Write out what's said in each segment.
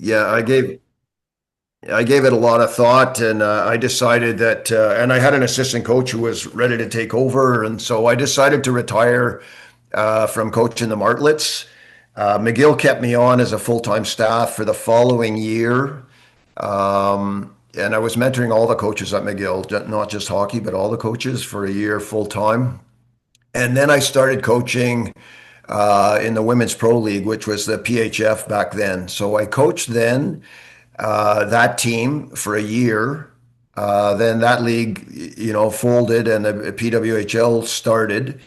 yeah, I gave it a lot of thought, and I decided that, and I had an assistant coach who was ready to take over, and so I decided to retire from coaching the Martlets. McGill kept me on as a full-time staff for the following year, and I was mentoring all the coaches at McGill, not just hockey, but all the coaches for a year full-time. And then I started coaching in the Women's Pro League, which was the PHF back then. So I coached then that team for a year. Then that league, folded and the PWHL started.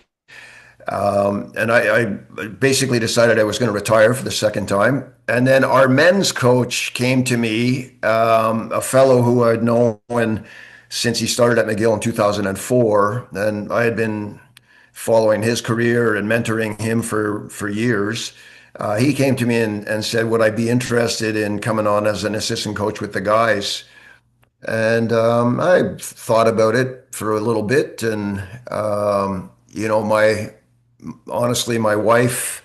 And I basically decided I was going to retire for the second time. And then our men's coach came to me, a fellow who I'd known since he started at McGill in 2004. And I had been following his career and mentoring him for years. He came to me and said, would I be interested in coming on as an assistant coach with the guys? And I thought about it for a little bit. And, honestly, my wife,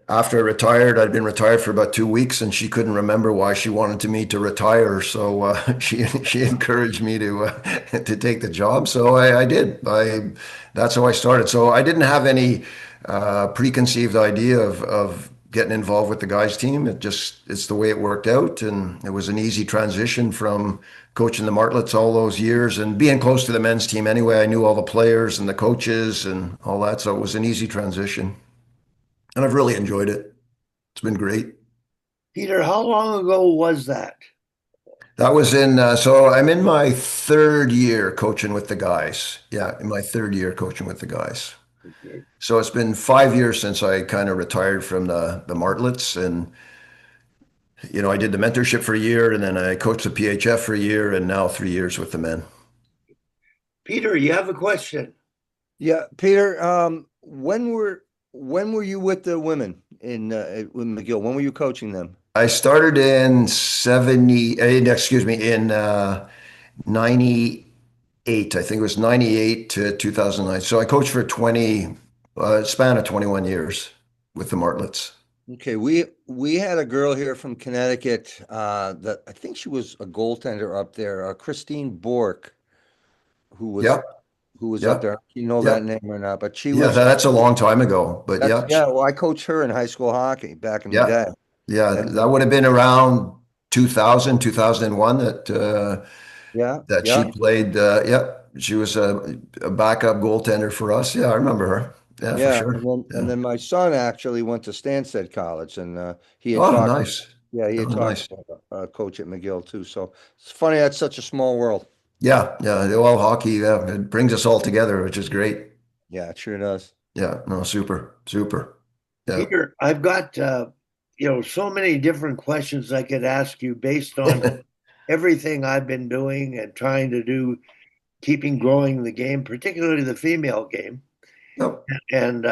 after I retired, I'd been retired for about 2 weeks, and she couldn't remember why she wanted me to retire. So she encouraged me to take the job. So I did. That's how I started. So I didn't have any preconceived idea of getting involved with the guys team. It's the way it worked out, and it was an easy transition from coaching the Martlets all those years and being close to the men's team anyway. I knew all the players and the coaches and all that, so it was an easy transition, and I've really enjoyed it. It's been great. Peter, how long ago was that? That was so I'm in my third year coaching with the guys. Yeah, in my third year coaching with the guys. Okay. So it's been 5 years since I kind of retired from the Martlets, and I did the mentorship for a year, and then I coached the PHF for a year, and now 3 years with the men. Peter, you have a question. Yeah, Peter, when were you with the women with McGill? When were you coaching them? I started in 70, excuse me, in 98. I think it was 98 to 2009. So I coached for 20, span of 21 years with the Martlets. Okay, we had a girl here from Connecticut that I think she was a goaltender up there, Christine Bork, who was Yep, who was up yep, there. You know that yep. name or not? But she Yeah, was that's a long time ago, but that's yeah, yeah. Well, I coached her in high school hockey back in the yeah, day, yeah. and That would have been around 2000, 2001 yeah, that she yeah, played. Yep, she was a backup goaltender for us. Yeah, I remember her. Yeah, for yeah. sure. And Yeah. then my son actually went to Stansted College, and he had Oh, talked. nice. Yeah, he Oh, had talked nice. about a coach at McGill too. So it's funny that's such a small world. Yeah, yeah. Well, hockey, yeah, it brings us all together, which is great. Yeah, it sure does. Yeah, no, super, super. Yeah. Peter, I've got so many different questions I could ask you based on everything I've been doing and trying to do, keeping growing the game, particularly the female game. Yep. And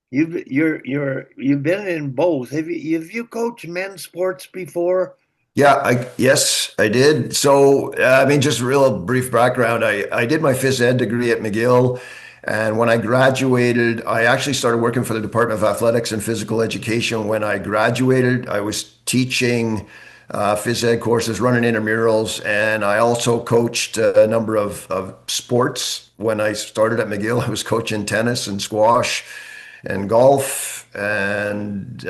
you've been in both. Have you coached men's sports before? Yeah, yes, I did. So, I mean, just real brief background. I did my phys ed degree at McGill, and when I graduated, I actually started working for the Department of Athletics and Physical Education. When I graduated, I was teaching phys ed courses, running intramurals, and I also coached a number of sports. When I started at McGill, I was coaching tennis and squash and golf, and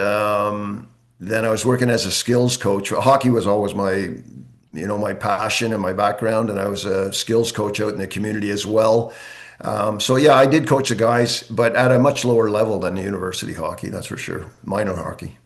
then I was working as a skills coach. Hockey was always my passion and my background, and I was a skills coach out in the community as well. So yeah, I did coach the guys, but at a much lower level than the university hockey, that's for sure. Minor hockey.